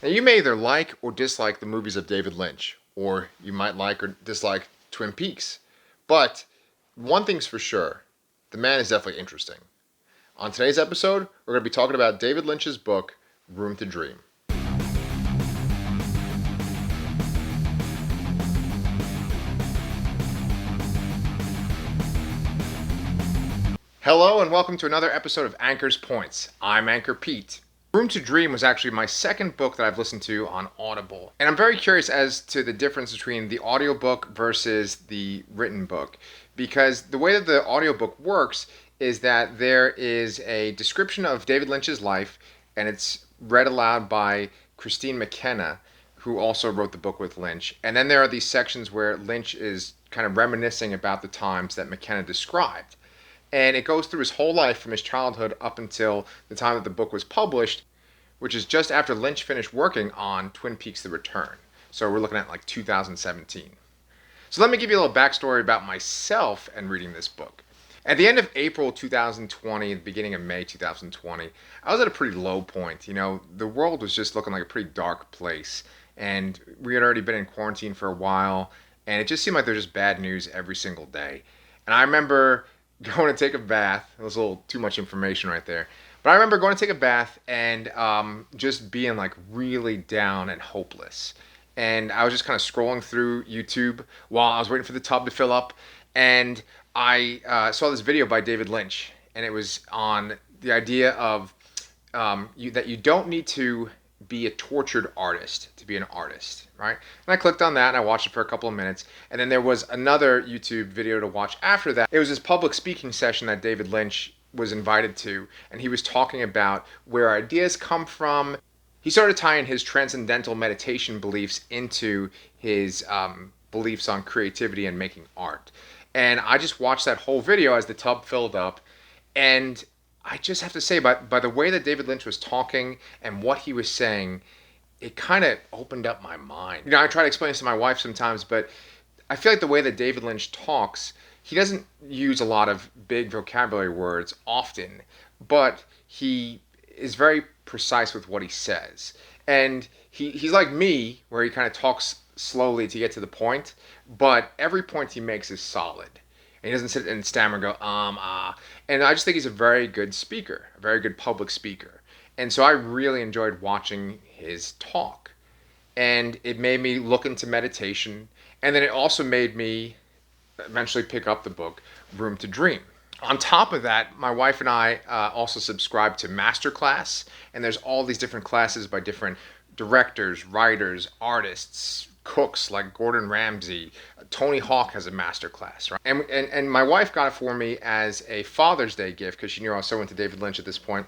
Now, you may either like or dislike the movies of David Lynch, or you might like or dislike Twin Peaks. But one thing's for sure, the man is definitely interesting. On today's episode, we're going to be talking about David Lynch's book, Room to Dream. Hello and welcome to another episode of Anchor's Points. I'm Anchor Pete. Room to Dream was actually my second book that I've listened to on Audible. And I'm very curious as to the difference between the audiobook versus the written book. Because the way that the audiobook works is that there is a description of David Lynch's life, and it's read aloud by Kristine McKenna, who also wrote the book with Lynch. And then there are these sections where Lynch is kind of reminiscing about the times that McKenna described. And it goes through his whole life from his childhood up until the time that the book was published, which is just after Lynch finished working on Twin Peaks: The Return. So we're looking at like 2017. So let me give you a little backstory about myself and reading this book. At the end of April 2020, the beginning of May 2020, I was at a pretty low point. You know, the world was just looking like a pretty dark place. And we had already been in quarantine for a while, and it just seemed like there was just bad news every single day. And I remember going to take a bath. It was a little too much information right there. But I remember going to take a bath and just being like really down and hopeless. And I was just kind of scrolling through YouTube while I was waiting for the tub to fill up. And I saw this video by David Lynch. And it was on the idea of that you don't need to be a tortured artist to be an artist, right? And I clicked on that and I watched it for a couple of minutes. And then there was another YouTube video to watch after that. It was this public speaking session that David Lynch was invited to, and he was talking about where ideas come from. He started tying his transcendental meditation beliefs into his beliefs on creativity and making art. And I just watched that whole video as the tub filled up, and I just have to say, by the way that David Lynch was talking and what he was saying, it kind of opened up my mind. You know, I try to explain this to my wife sometimes, but I feel like the way that David Lynch talks, he doesn't use a lot of big vocabulary words often, but he is very precise with what he says. And he's like me, where he kind of talks slowly to get to the point, but every point he makes is solid. And he doesn't sit and stammer and go, And I just think he's a very good speaker, a very good public speaker. And so I really enjoyed watching his talk. And it made me look into meditation. And then it also made me eventually pick up the book, Room to Dream. On top of that, my wife and I also subscribe to Masterclass. And there's all these different classes by different directors, writers, artists, cooks like Gordon Ramsay. Tony Hawk has a master class, right? And my wife got it for me as a Father's Day gift because she knew I was so into David Lynch at this point.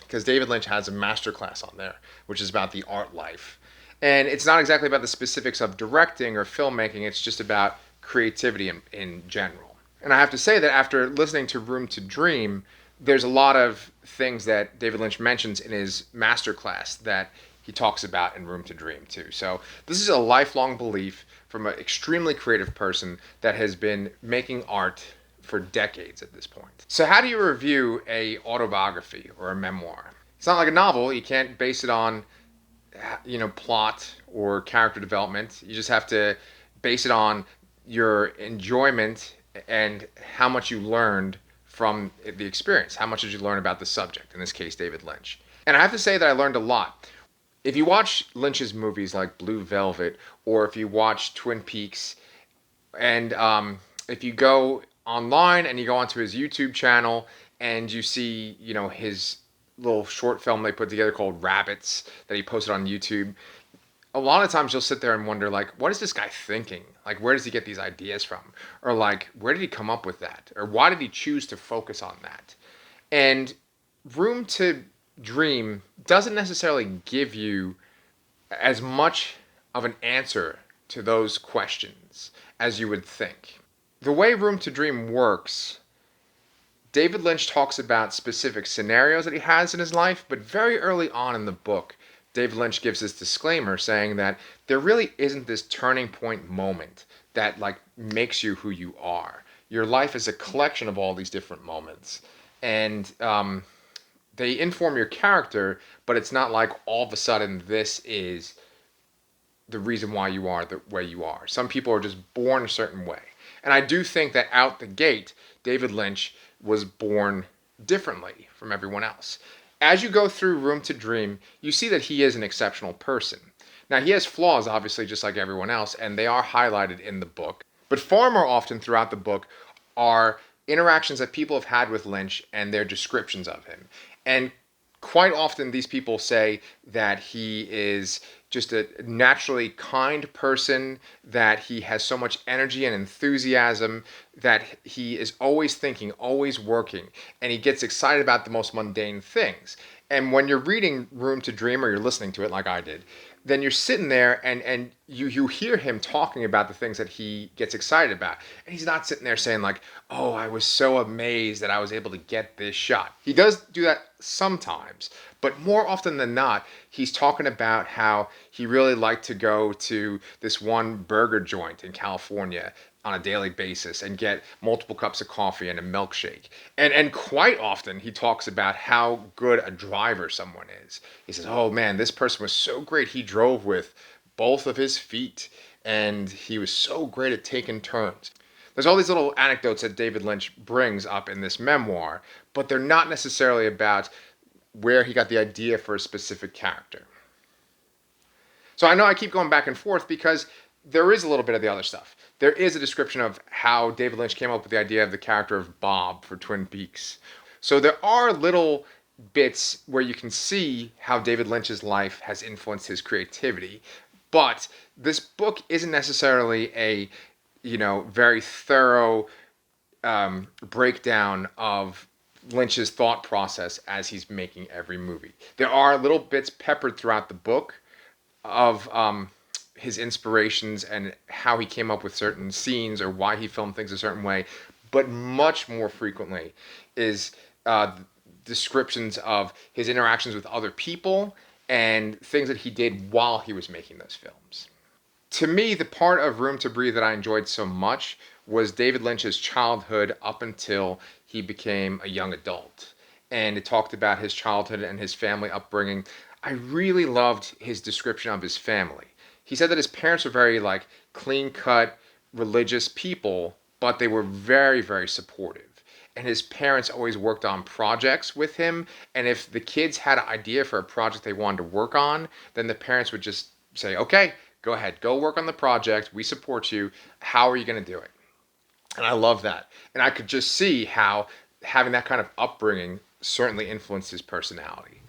Because David Lynch has a master class on there, which is about the art life. And it's not exactly about the specifics of directing or filmmaking, it's just about creativity in general. And I have to say that after listening to Room to Dream, there's a lot of things that David Lynch mentions in his masterclass that he talks about in Room to Dream too. So this is a lifelong belief from an extremely creative person that has been making art for decades at this point. So how do you review a autobiography or a memoir? It's not like a novel. You can't base it on plot or character development. You just have to base it on your enjoyment and how much you learned from the experience. How much did you learn about the subject? In this case, David Lynch. And I have to say that I learned a lot. If you watch Lynch's movies like Blue Velvet, or if you watch Twin Peaks, and if you go online and you go onto his YouTube channel and you see, his little short film they put together called Rabbits that he posted on YouTube, a lot of times you'll sit there and wonder, like, what is this guy thinking? Like, where does he get these ideas from? Or like, where did he come up with that? Or why did he choose to focus on that? And Room to Dream doesn't necessarily give you as much of an answer to those questions as you would think. The way Room to Dream works, David Lynch talks about specific scenarios that he has in his life, but very early on in the book, David Lynch gives this disclaimer saying that there really isn't this turning point moment that like makes you who you are. Your life is a collection of all these different moments. And they inform your character, but it's not like all of a sudden this is the reason why you are the way you are. Some people are just born a certain way. And I do think that out the gate, David Lynch was born differently from everyone else. As you go through Room to Dream, you see that he is an exceptional person. Now, he has flaws, obviously, just like everyone else, and they are highlighted in the book. But far more often throughout the book are interactions that people have had with Lynch and their descriptions of him. And quite often these people say that he is just a naturally kind person, that he has so much energy and enthusiasm, that he is always thinking, always working, and he gets excited about the most mundane things. And when you're reading Room to Dream, or you're listening to it like I did, then you're sitting there and you hear him talking about the things that he gets excited about. And he's not sitting there saying like, oh, I was so amazed that I was able to get this shot. He does do that sometimes, but more often than not, he's talking about how he really liked to go to this one burger joint in California on a daily basis and get multiple cups of coffee and a milkshake. And quite often he talks about how good a driver someone is. He says, oh man, this person was so great. He drove with both of his feet and he was so great at taking turns. There's all these little anecdotes that David Lynch brings up in this memoir, but they're not necessarily about where he got the idea for a specific character. So I know I keep going back and forth because there is a little bit of the other stuff. There is a description of how David Lynch came up with the idea of the character of Bob for Twin Peaks. So there are little bits where you can see how David Lynch's life has influenced his creativity. But this book isn't necessarily a, very thorough breakdown of Lynch's thought process as he's making every movie. There are little bits peppered throughout the book of his inspirations and how he came up with certain scenes or why he filmed things a certain way, but much more frequently is descriptions of his interactions with other people and things that he did while he was making those films. To me, the part of Room to Breathe that I enjoyed so much was David Lynch's childhood up until he became a young adult. And it talked about his childhood and his family upbringing. I really loved his description of his family. He said that his parents were very clean-cut, religious people, but they were very, very supportive. And his parents always worked on projects with him. And if the kids had an idea for a project they wanted to work on, then the parents would just say, okay, go ahead, go work on the project. We support you. How are you going to do it? And I love that. And I could just see how having that kind of upbringing certainly influenced his personality.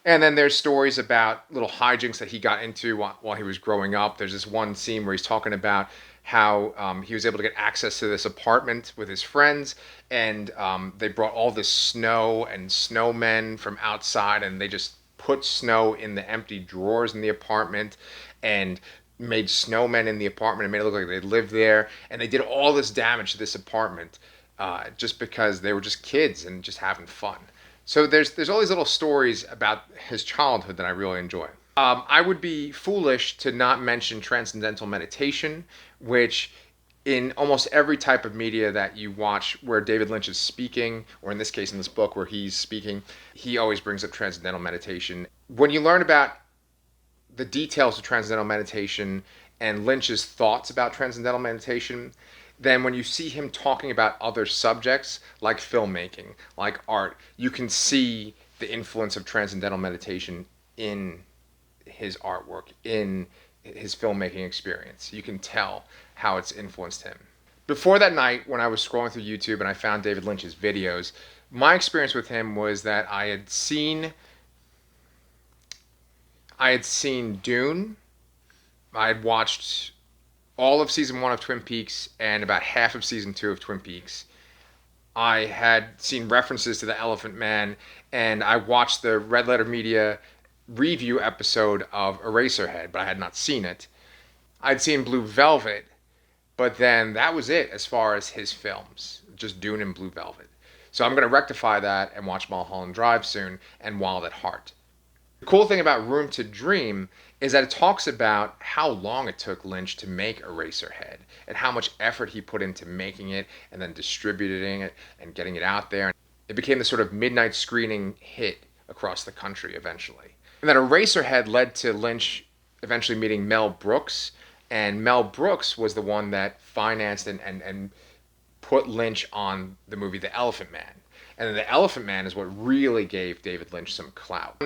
And then there's stories about little hijinks that he got into while he was growing up. There's this one scene where he's talking about how he was able to get access to this apartment with his friends, and they brought all this snow and snowmen from outside, and they just put snow in the empty drawers in the apartment and made snowmen in the apartment and made it look like they lived there. And they did all this damage to this apartment just because they were just kids and just having fun. So there's all these little stories about his childhood that I really enjoy. I would be foolish to not mention Transcendental Meditation, which in almost every type of media that you watch where David Lynch is speaking, or in this case in this book where he's speaking, he always brings up Transcendental Meditation. When you learn about the details of Transcendental Meditation and Lynch's thoughts about Transcendental Meditation, then when you see him talking about other subjects like filmmaking, like art, you can see the influence of Transcendental Meditation in his artwork, in his filmmaking experience. You can tell how it's influenced him. Before that night, when I was scrolling through YouTube and I found David Lynch's videos, my experience with him was that I had seen Dune. I had watched all of season 1 of Twin Peaks and about half of season 2 of Twin Peaks. I had seen references to the Elephant Man, and I watched the Red Letter Media review episode of Eraserhead, but I had not seen it. I'd seen Blue Velvet, but then that was it as far as his films, just Dune and Blue Velvet. So I'm going to rectify that and watch Mulholland Drive soon and Wild at Heart. The cool thing about Room to Dream is that it talks about how long it took Lynch to make Eraserhead and how much effort he put into making it and then distributing it and getting it out there. It became this sort of midnight screening hit across the country eventually. And that Eraserhead led to Lynch eventually meeting Mel Brooks, and Mel Brooks was the one that financed and put Lynch on the movie The Elephant Man. And then The Elephant Man is what really gave David Lynch some clout.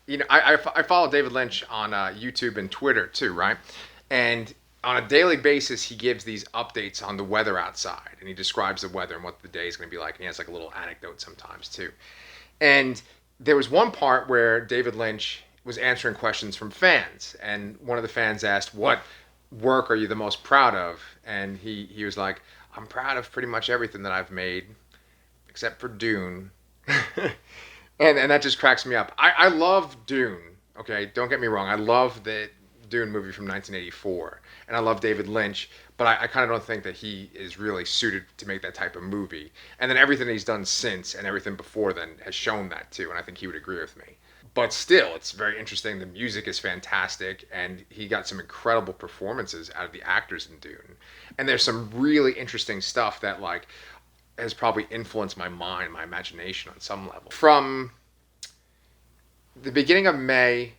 You know, I follow David Lynch on YouTube and Twitter too, right? And on a daily basis, he gives these updates on the weather outside, and he describes the weather and what the day is going to be like. And he has like a little anecdote sometimes too. And there was one part where David Lynch was answering questions from fans, and one of the fans asked, "What work are you the most proud of?" And he was like, "I'm proud of pretty much everything that I've made, except for Dune." and that just cracks me up. I love Dune. Okay, don't get me wrong. I love the Dune movie from 1984, and I love David Lynch, but I kind of don't think that he is really suited to make that type of movie. And then everything he's done since and everything before then has shown that too, and I think he would agree with me. But still, it's very interesting. The music is fantastic, and he got some incredible performances out of the actors in Dune. And there's some really interesting stuff that like has probably influenced my mind, my imagination on some level. From the beginning of May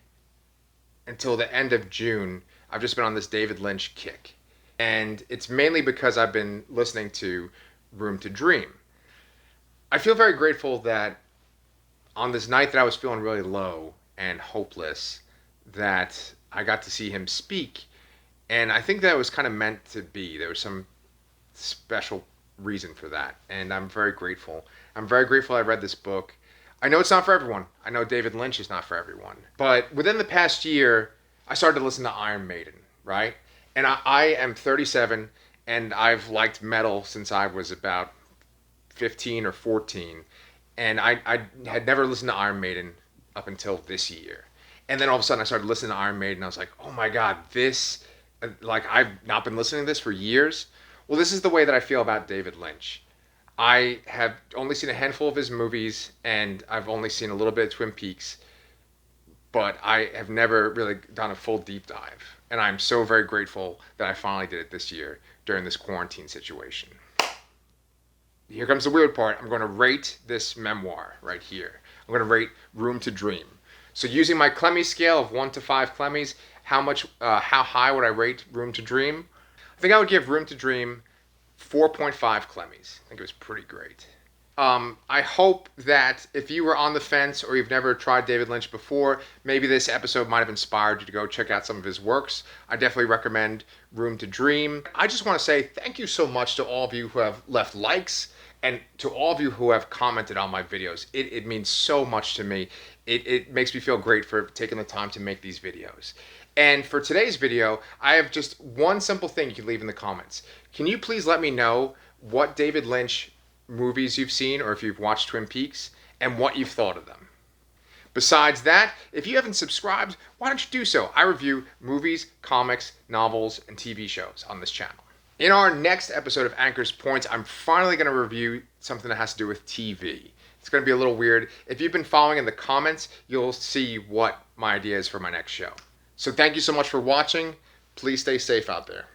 until the end of June, I've just been on this David Lynch kick. And it's mainly because I've been listening to Room to Dream. I feel very grateful that on this night that I was feeling really low and hopeless, that I got to see him speak. And I think that was kind of meant to be. There was some special reason for that. And I'm very grateful. I'm very grateful I read this book. I know it's not for everyone. I know David Lynch is not for everyone. But within the past year, I started to listen to Iron Maiden, right? And I am 37, and I've liked metal since I was about 15 or 14. And I had never listened to Iron Maiden up until this year. And then all of a sudden I started listening to Iron Maiden, and I was like, oh my God, this, like I've not been listening to this for years. Well, this is the way that I feel about David Lynch. I have only seen a handful of his movies, and I've only seen a little bit of Twin Peaks, but I have never really done a full deep dive. And I'm so very grateful that I finally did it this year during this quarantine situation. Here comes the weird part. I'm going to rate this memoir right here. I'm going to rate Room to Dream. So using my Clemmy scale of 1 to 5 Clemmys, how high would I rate Room to Dream? I think I would give Room to Dream 4.5 Clemmys. I think it was pretty great. I hope that if you were on the fence or you've never tried David Lynch before, maybe this episode might have inspired you to go check out some of his works. I definitely recommend Room to Dream. I just want to say thank you so much to all of you who have left likes and to all of you who have commented on my videos. It means so much to me. It makes me feel great for taking the time to make these videos. And for today's video, I have just one simple thing you can leave in the comments. Can you please let me know what David Lynch movies you've seen, or if you've watched Twin Peaks, and what you've thought of them? Besides that, if you haven't subscribed, why don't you do so? I review movies, comics, novels, and TV shows on this channel. In our next episode of Anchor's Points, I'm finally going to review something that has to do with TV. It's going to be a little weird. If you've been following in the comments, you'll see what my idea is for my next show. So thank you so much for watching. Please stay safe out there.